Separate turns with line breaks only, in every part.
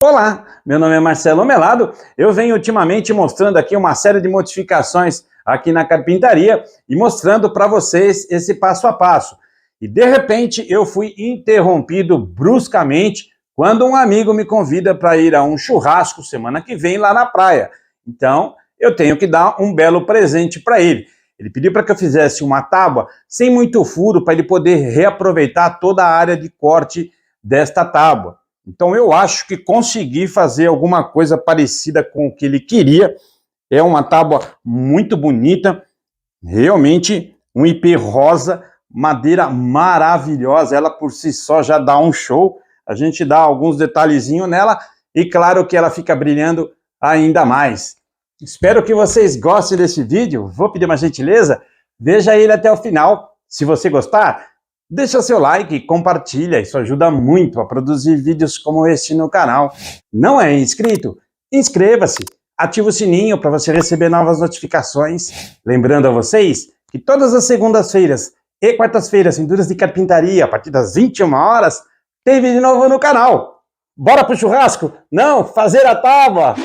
Olá, meu nome é Marcelo Melado, eu venho ultimamente mostrando aqui uma série de modificações aqui na carpintaria e mostrando para vocês esse passo a passo. E de repente eu fui interrompido bruscamente quando um amigo me convida para ir a um churrasco semana que vem lá na praia. Então eu tenho que dar um belo presente para ele. Ele pediu para que eu fizesse uma tábua sem muito furo para ele poder reaproveitar toda a área de corte desta tábua. Então eu acho que consegui fazer alguma coisa parecida com o que ele queria. É uma tábua muito bonita, realmente um IP rosa, madeira maravilhosa, ela por si só já dá um show. A gente dá alguns detalhezinhos nela e claro que ela fica brilhando ainda mais. Espero que vocês gostem desse vídeo, vou pedir uma gentileza, veja ele até o final. Se você gostar, deixa seu like e compartilha, isso ajuda muito a produzir vídeos como este no canal. Não é inscrito? Inscreva-se, ative o sininho para você receber novas notificações. Lembrando a vocês que todas as segundas-feiras e quartas-feiras, em Duras de Carpintaria, a partir das 21 horas, tem vídeo novo no canal. Bora pro churrasco? Não, fazer a tábua!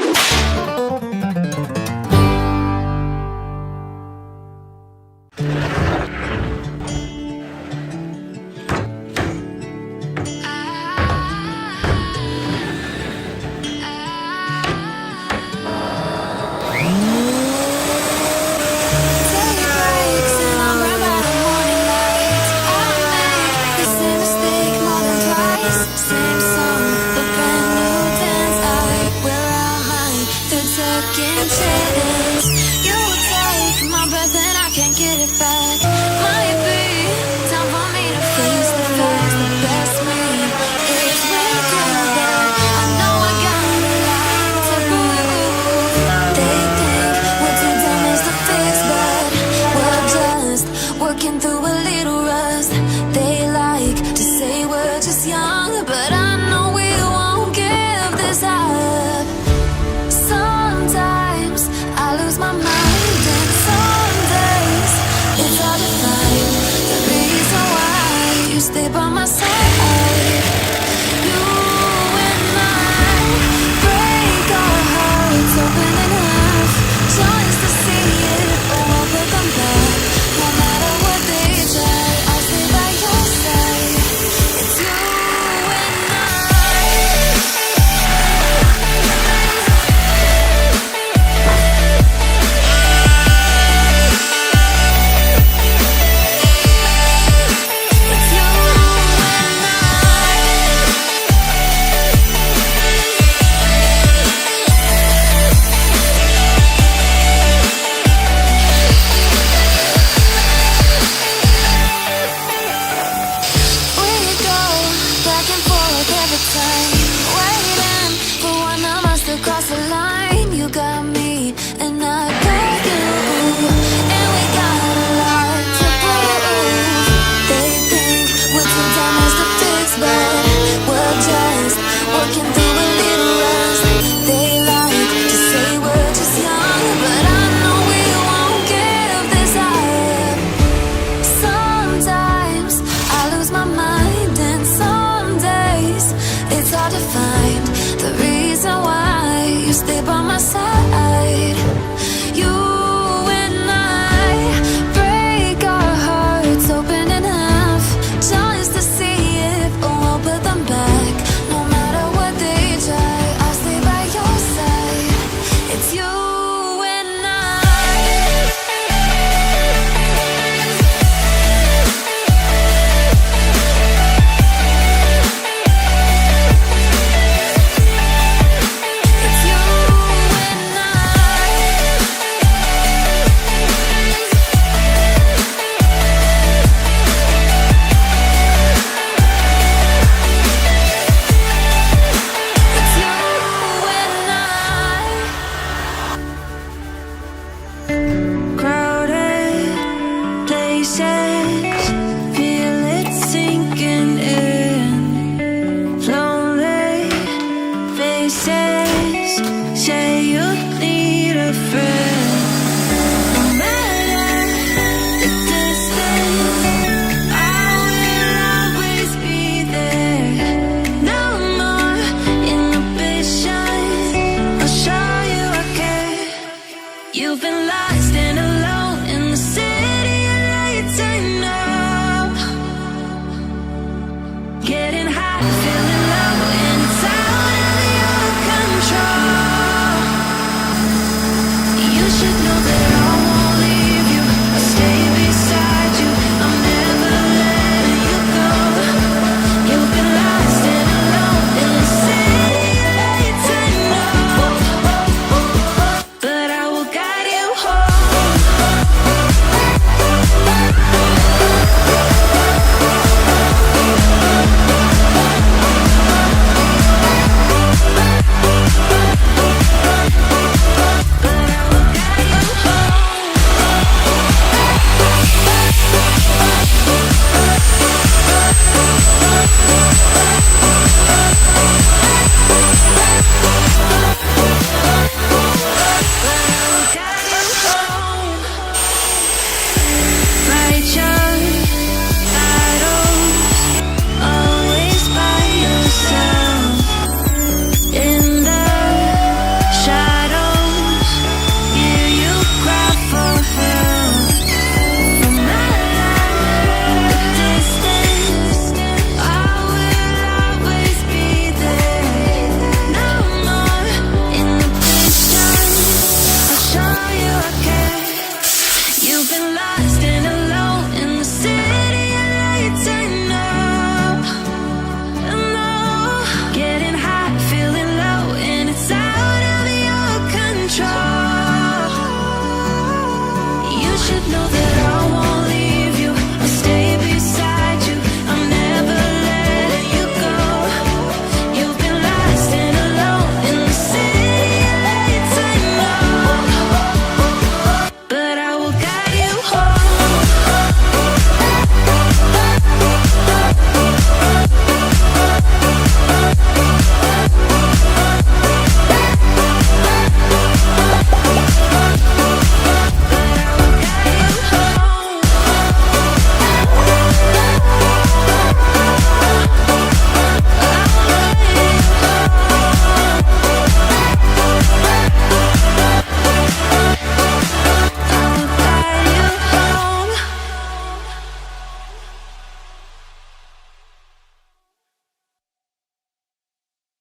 Say